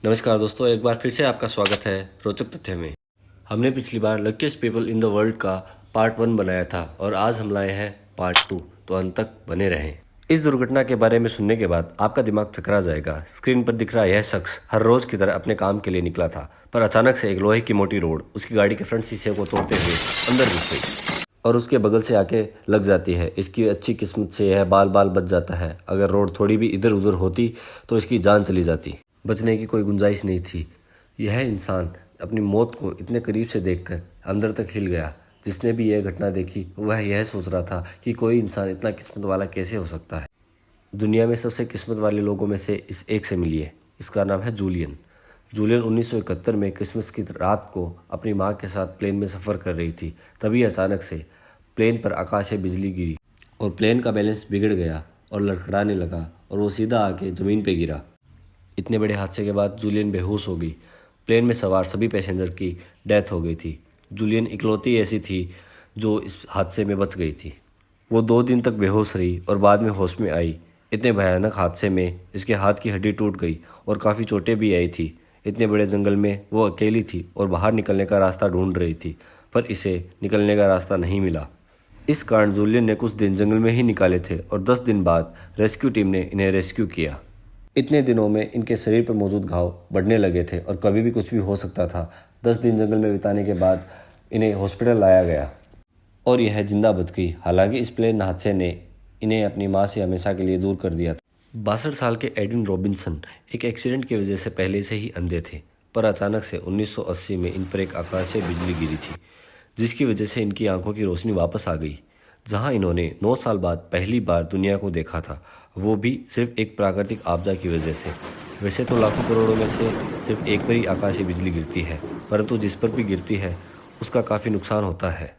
नमस्कार दोस्तों, एक बार फिर से आपका स्वागत है रोचक तथ्य में। हमने पिछली बार luckiest people in the world का पार्ट 1 बनाया था और आज हम लाए हैं पार्ट 2, तो अंत तक बने रहें। इस दुर्घटना के बारे में सुनने के बाद आपका दिमाग चकरा जाएगा। स्क्रीन पर दिख रहा यह शख्स हर रोज की तरह अपने काम के लिए निकला था, पर अचानक से एक लोहे की मोटी रोड उसकी गाड़ी के फ्रंट शीशे को तोड़ते हुए अंदर घुस गई और उसके बगल से आके लग जाती है। इसकी अच्छी किस्मत से यह बाल बाल बच जाता है। अगर रोड थोड़ी भी इधर उधर होती तो इसकी जान चली जाती। बचने की कोई गुंजाइश नहीं थी। यह इंसान अपनी मौत को इतने करीब से देखकर अंदर तक हिल गया। जिसने भी यह घटना देखी वह यह सोच रहा था कि कोई इंसान इतना किस्मत वाला कैसे हो सकता है। दुनिया में सबसे किस्मत वाले लोगों में से इस एक से मिलिए। इसका नाम है जूलियन। जूलियन 1971 में क्रिसमस की रात को अपनी माँ के साथ प्लेन में सफ़र कर रही थी। तभी अचानक से प्लेन पर आकाश से बिजली गिरी और प्लेन का बैलेंस बिगड़ गया और लड़खड़ाने लगा और वो सीधा आके ज़मीन पे गिरा। इतने बड़े हादसे के बाद जूलियन बेहोश हो गई। प्लेन में सवार सभी पैसेंजर की डेथ हो गई थी। जूलियन इकलौती ऐसी थी जो इस हादसे में बच गई थी। वो 2 दिन तक बेहोश रही और बाद में होश में आई। इतने भयानक हादसे में इसके हाथ की हड्डी टूट गई और काफ़ी चोटें भी आई थी। इतने बड़े जंगल में वो अकेली थी और बाहर निकलने का रास्ता ढूंढ रही थी, पर इसे निकलने का रास्ता नहीं मिला। इस कारण जूलियन ने कुछ दिन जंगल में ही निकाले थे और 10 दिन बाद रेस्क्यू टीम ने इन्हें रेस्क्यू किया। इतने दिनों में इनके शरीर पर मौजूद घाव बढ़ने लगे थे और कभी भी कुछ भी हो सकता था। 10 दिन जंगल में बिताने के बाद इन्हें हॉस्पिटल लाया गया और यह जिंदा बच गई। हालांकि इस प्लेन हादसे ने इन्हें अपनी मां से हमेशा के लिए दूर कर दिया था। 62 साल के एडिन रॉबिन्सन एक एक्सीडेंट की वजह से पहले से ही अंधे थे, पर अचानक से 1980 में इन पर एक आकाशीय बिजली गिरी थी, जिसकी वजह से इनकी आंखों की रोशनी वापस आ गई। जहां इन्होंने 9 साल बाद पहली बार दुनिया को देखा था, वो भी सिर्फ एक प्राकृतिक आपदा की वजह से। वैसे तो लाखों करोड़ों में से सिर्फ एक पर ही आकाशीय बिजली गिरती है, परंतु जिस पर भी गिरती है उसका काफ़ी नुकसान होता है।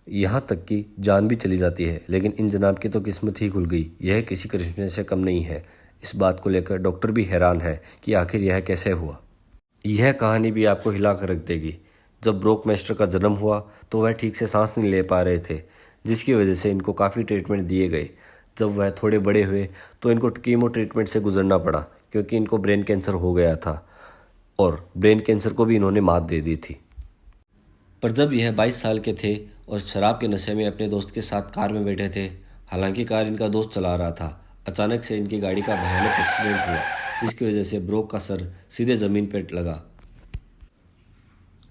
यहाँ तक कि जान भी चली जाती है। लेकिन इन जनाब की तो किस्मत ही खुल गई। यह किसी करिश्मे से कम नहीं है। इस बात को लेकर डॉक्टर भी हैरान है कि आखिर यह कैसे हुआ। यह कहानी भी आपको हिला कर रख देगी। जब ब्रोक मास्टर का जन्म हुआ तो वह ठीक से सांस नहीं ले पा रहे थे, जिसकी वजह से इनको काफ़ी ट्रीटमेंट दिए गए। जब वह थोड़े बड़े हुए तो इनको कीमो ट्रीटमेंट से गुजरना पड़ा, क्योंकि इनको ब्रेन कैंसर हो गया था और ब्रेन कैंसर को भी इन्होंने मात दे दी थी। पर जब यह 22 साल के थे और शराब के नशे में अपने दोस्त के साथ कार में बैठे थे, हालांकि कार इनका दोस्त चला रहा था, अचानक से इनकी गाड़ी का भयानक एक्सीडेंट हुआ, जिसकी वजह से ब्रोक का सर सीधे ज़मीन पर लगा।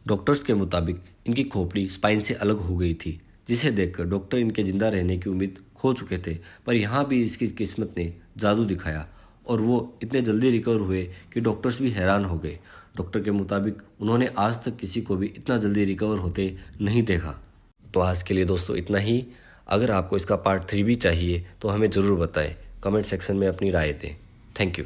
डॉक्टर्स के मुताबिक इनकी खोपड़ी स्पाइन से अलग हो गई थी, जिसे देखकर डॉक्टर इनके जिंदा रहने की उम्मीद खो चुके थे। पर यहाँ भी इसकी किस्मत ने जादू दिखाया और वो इतने जल्दी रिकवर हुए कि डॉक्टर्स भी हैरान हो गए। डॉक्टर के मुताबिक उन्होंने आज तक किसी को भी इतना जल्दी रिकवर होते नहीं देखा। तो आज के लिए दोस्तों इतना ही। अगर आपको इसका पार्ट 3 भी चाहिए तो हमें ज़रूर बताएं। कमेंट सेक्शन में अपनी राय दें। Thank you.